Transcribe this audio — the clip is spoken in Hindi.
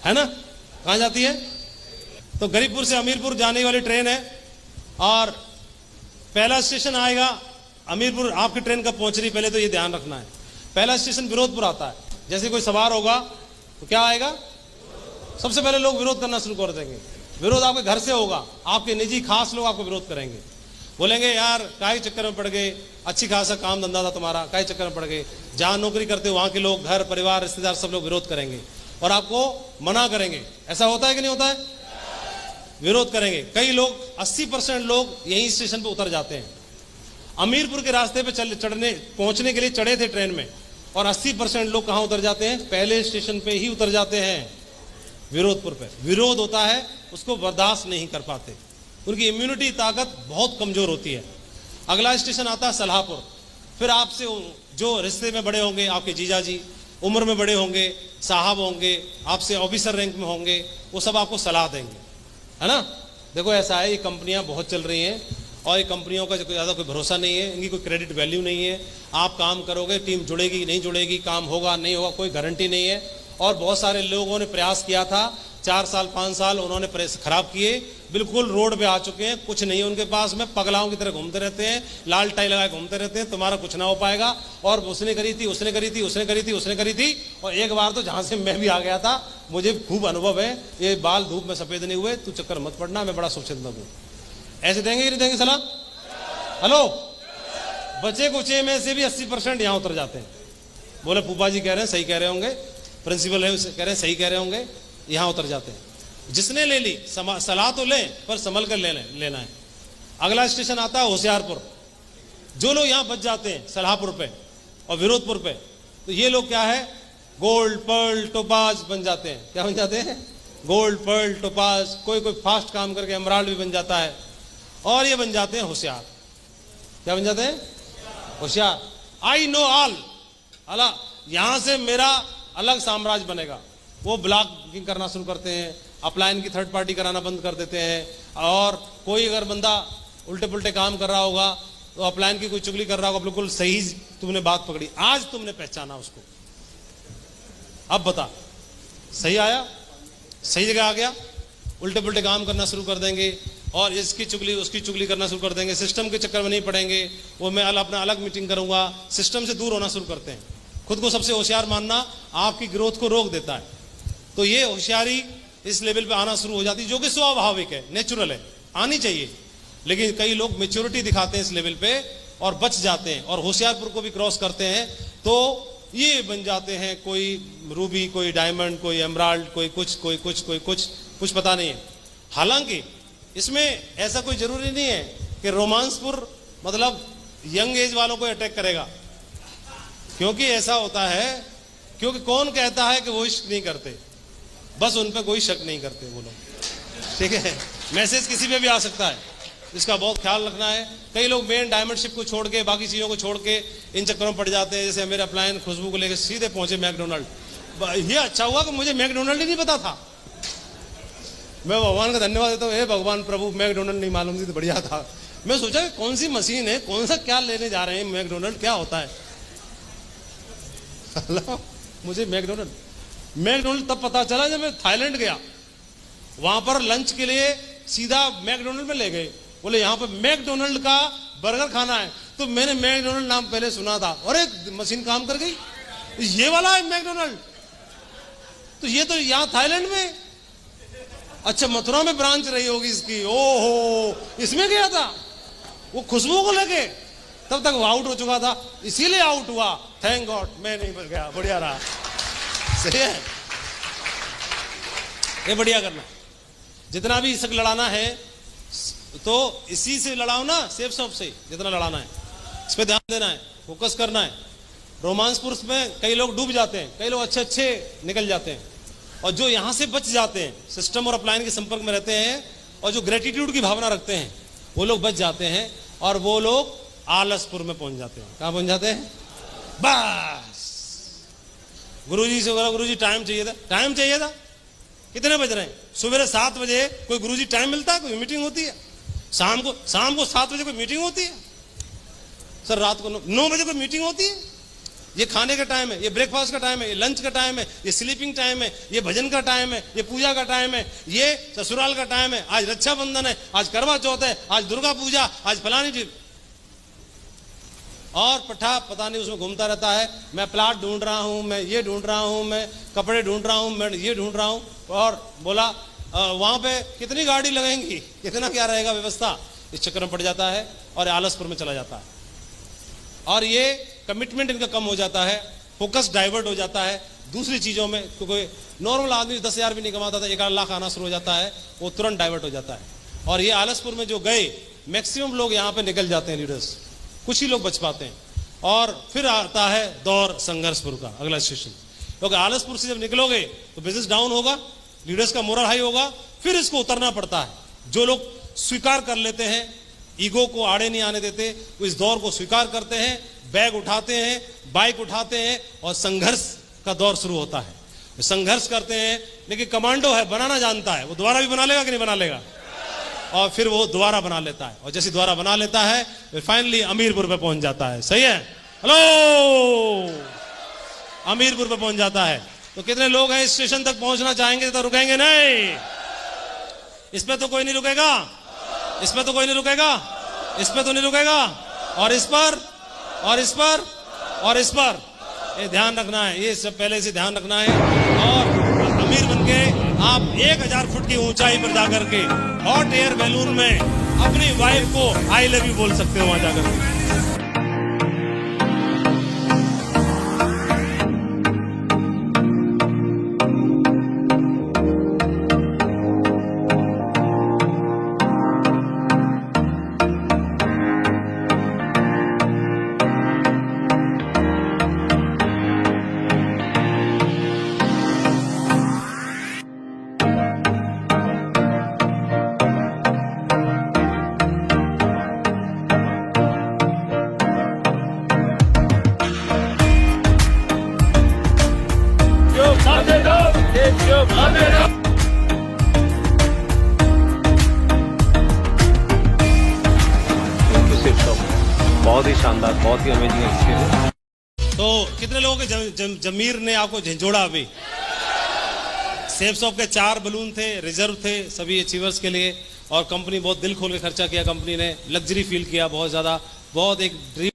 है ना? कहाँ जाती है? तो गरीबपुर से अमीरपुर जाने वाली ट्रेन है और पहला स्टेशन आएगा अमीरपुर। आपकी ट्रेन कब पहुंच रही पहले तो ये ध्यान रखना है। पहला स्टेशन विरोधपुर आता है। जैसे कोई सवार होगा तो क्या आएगा? सबसे पहले लोग विरोध करना शुरू कर देंगे। विरोध आपके घर से होगा, आपके निजी खास लोग आपको विरोध करेंगे, बोलेंगे यार काहे चक्कर में पड़ गए, अच्छी खासा काम धंधा था तुम्हारा, काहे चक्कर में पड़ गए। जहां नौकरी करते हो वहां के लोग, घर परिवार रिश्तेदार सब लोग विरोध करेंगे और आपको मना करेंगे। ऐसा होता है कि नहीं होता है? विरोध करेंगे। कई लोग 80% लोग यही स्टेशन पे उतर जाते हैं। अमीरपुर के रास्ते पे पहुंचने के लिए चढ़े थे ट्रेन में और 80% लोग कहां उतर जाते हैं? पहले स्टेशन पे ही उतर जाते हैं, विरोधपुर पे। विरोध होता है, उसको बर्दाश्त नहीं कर पाते, उनकी इम्यूनिटी ताकत बहुत कमजोर होती है। अगला स्टेशन आता है सलाहपुर। फिर आपसे जो रिश्ते में बड़े होंगे, आपके जीजा जी उम्र में बड़े होंगे, साहब होंगे, आपसे ऑफिसर रैंक में होंगे, वो सब आपको सलाह देंगे, है ना? देखो ऐसा है, ये कंपनियां बहुत चल रही हैं और ये कंपनियों का ज़्यादा कोई भरोसा नहीं है, इनकी कोई क्रेडिट वैल्यू नहीं है। आप काम करोगे, टीम जुड़ेगी नहीं जुड़ेगी, काम होगा नहीं होगा, कोई गारंटी नहीं है। और बहुत सारे लोगों ने प्रयास किया था, 4 साल 5 साल उन्होंने प्रेस खराब किए, बिल्कुल रोड पे आ चुके हैं, कुछ नहीं है उनके पास में, पगलाओं की तरह घूमते रहते हैं, लाल टाई लगाए घूमते रहते हैं, तुम्हारा कुछ ना हो पाएगा। और उसने करी थी, उसने करी थी, उसने करी थी, उसने करी थी। और एक बार तो जहां से मैं भी आ गया था, मुझे खूब अनुभव है, ये बाल धूप में सफेद नहीं हुए, तू चक्कर मत पड़ना, मैं बड़ा सुचिंतक हूँ। ऐसे देंगे नहीं देंगे सलाह? हेलो, बचे कुचे में से भी 80% यहाँ उतर जाते हैं। बोले फूफा जी कह रहे हैं सही कह रहे होंगे, प्रिंसिपल है कह रहे हैं सही कह रहे होंगे, यहाँ उतर जाते हैं। जिसने ले ली सलाह तो लें, पर संभल कर लेना है। अगला स्टेशन आता है होशियारपुर। जो लोग यहाँ बच जाते हैं सलाहपुर पे और विरोधपुर पे, तो ये लोग क्या है? गोल्ड पर्ल टोपाज बन जाते हैं। क्या बन जाते हैं? Gold pearl topaz. कोई फास्ट काम करके एमराल्ड भी बन जाता है। और ये बन जाते हैं होशियार। क्या बन जाते हैं? होशियार। आई नो ऑल, अला यहां से मेरा अलग साम्राज्य बनेगा। वो ब्लॉकिंग करना शुरू करते हैं, अपलाइन की थर्ड पार्टी कराना बंद कर देते हैं। और कोई अगर बंदा उल्टे पुल्टे काम कर रहा होगा तो अपलाइन की कोई चुगली कर रहा होगा, बिल्कुल सही तुमने बात पकड़ी, आज तुमने पहचाना उसको, अब बता सही आया, सही जगह आ गया। उल्टे पुल्टे काम करना शुरू कर देंगे और इसकी चुगली उसकी चुगली करना शुरू कर देंगे। सिस्टम के चक्कर में नहीं पड़ेंगे, वो मैं अपना अलग मीटिंग करूंगा, सिस्टम से दूर होना शुरू करते हैं। खुद को सबसे होशियार मानना आपकी ग्रोथ को रोक देता है। तो ये होशियारी इस लेवल पे आना शुरू हो जाती है, जो कि स्वाभाविक है, नेचुरल है, आनी चाहिए। लेकिन कई लोग मेच्योरिटी दिखाते हैं इस लेवल पे और बच जाते हैं और होशियारपुर को भी क्रॉस करते हैं, तो ये बन जाते हैं कोई रूबी, कोई डायमंड, कोई एमराल्ड, कोई कुछ कोई कुछ कोई कुछ पता नहीं है। हालांकि इसमें ऐसा कोई जरूरी नहीं है कि रोमांसपुर मतलब यंग एज वालों को अटैक करेगा, क्योंकि ऐसा होता है, क्योंकि कौन कहता है कि वो इश्क नहीं करते, बस उन पर कोई शक नहीं करते वो लोग, ठीक है। मैसेज किसी पे भी आ सकता है, इसका बहुत ख्याल रखना है। कई लोग मेन डायमंडशिप को छोड़ के, बाकी चीज़ों को छोड़ के इन चक्करों में पड़ जाते हैं। जैसे मेरे अपलायन खुशबू को लेकर सीधे पहुंचे मैकडोनल्ड। ये अच्छा हुआ कि मुझे मैकडोनल्ड ही नहीं पता था, मैं भगवान का धन्यवाद देता हूँ, हे भगवान प्रभु मैकडोनल्ड नहीं मालूम थी तो बढ़िया था। मैं सोचा कौन सी मशीन है, कौन सा क्या लेने जा रहे हैं, मैकडोनल्ड क्या होता है। मुझे मैकडोनल्ड तब पता चला जब मैं थाईलैंड गया, वहां पर लंच के लिए सीधा मैकडोनल्ड में ले गए, बोले यहाँ पर मैकडोनल्ड का बर्गर खाना है। तो मैंने मैकडोनल्ड नाम पहले सुना था और एक मशीन काम कर गई, ये वाला है मैकडोनल्ड, तो ये तो यहाँ थाईलैंड में, अच्छा मथुरा में ब्रांच रही होगी इसकी, ओहो इसमें गया था वो खुशबू को लेके, तब तक वो आउट हो चुका था, इसीलिए आउट हुआ। थैंक गॉड मैं नहीं बच गया, बढ़िया रहा। सही है, ये बढ़िया करना। जितना भी इसक लड़ाना है तो इसी से लड़ाओ ना, सेफ शॉप से जितना लड़ाना है, इस पे ध्यान देना है, फोकस करना है। रोमांसपुर में कई लोग डूब जाते हैं, कई लोग अच्छे निकल जाते हैं, और जो यहां से बच जाते हैं, सिस्टम और अपलाइन के संपर्क में रहते हैं और जो ग्रेटिट्यूड की भावना रखते हैं, वो लोग बच जाते हैं और वो लोग आलसपुर में पहुंच जाते हैं। कहां पहुंच जाते हैं? बस गुरुजी से बोला, गुरुजी टाइम चाहिए था, टाइम चाहिए था, कितने बज रहे हैं? सुबह 7 बजे कोई गुरुजी टाइम मिलता है? कोई मीटिंग होती है? शाम को 7 बजे कोई मीटिंग होती है? सर रात को 9 बजे कोई मीटिंग होती है? ये खाने का टाइम है, ये ब्रेकफास्ट का टाइम है, ये लंच का टाइम है, ये स्लीपिंग टाइम है, ये भजन का टाइम है, ये पूजा का टाइम है, ये ससुराल का टाइम है, आज रक्षाबंधन है, आज करवा चौथ है, आज दुर्गा पूजा, आज फलानी चीज। और पठा पता नहीं उसमें घूमता रहता है, मैं प्लाट ढूंढ रहा हूं, मैं ये ढूंढ रहा हूं, मैं कपड़े ढूंढ रहा हूं, मैं ये ढूंढ रहा हूं। और बोला वहां पे कितनी गाड़ी लगेंगी, कितना क्या रहेगा व्यवस्था, इस चक्कर में पड़ जाता है और आलसपुर में चला जाता है। और ये कमिटमेंट इनका कम हो जाता है, फोकस डाइवर्ट हो जाता है दूसरी चीजों में। क्योंकि नॉर्मल आदमी 10,000 भी नहीं कमाता था, 1 लाख आना शुरू हो जाता है, वो तुरंत डाइवर्ट हो जाता है। और ये आलसपुर में जो गए, मैक्सिमम लोग यहाँ पे निकल जाते हैं लीडर्स, कुछ ही लोग बच पाते हैं। और फिर आता है दौर संघर्षपुर का अगला स्टेशन, क्योंकि आलसपुर से जब निकलोगे तो बिजनेस डाउन होगा, लीडर्स का मोरल हाई होगा, फिर इसको उतरना पड़ता है। जो लोग स्वीकार कर लेते हैं, ईगो को आड़े नहीं आने देते, वो इस दौर को स्वीकार करते हैं, बैग उठाते हैं, बाइक उठाते हैं और संघर्ष का दौर शुरू होता है। संघर्ष करते हैं, लेकिन कमांडो है, बनाना जानता है, वो दोबारा भी बना लेगा कि नहीं बना लेगा, और फिर वो दोबारा बना लेता है। और जैसे दोबारा बना लेता है फिर फाइनली अमीरपुर पे पहुंच जाता है। सही है, हेलो, अमीरपुर पे पहुंच जाता है। तो कितने लोग हैं इस स्टेशन तक पहुंचना चाहेंगे तो रुकेंगे नहीं? इसमें तो कोई नहीं रुकेगा, इसमें तो कोई नहीं रुकेगा, इसमें तो नहीं रुकेगा, और इस पर और इस पर और इस पर ये ध्यान रखना है, ये सब पहले से ध्यान रखना है। और अमीर बनके आप 1000 फुट की ऊंचाई पर जाकर के हॉट एयर बैलून में अपनी वाइफ को आई लव यू बोल सकते हो वहां जाकर के। बहुत ही शानदार, बहुत ही अमेजिंग एक्सपीरियंस। तो कितने लोगों के जमीर ने आपको झंझोड़ा? अभी सेफ शॉप के 4 बलून थे, रिजर्व थे सभी अचीवर्स के लिए, और कंपनी बहुत दिल खोल के खर्चा किया, कंपनी ने लग्जरी फील किया बहुत ज्यादा, बहुत एक ड्रीम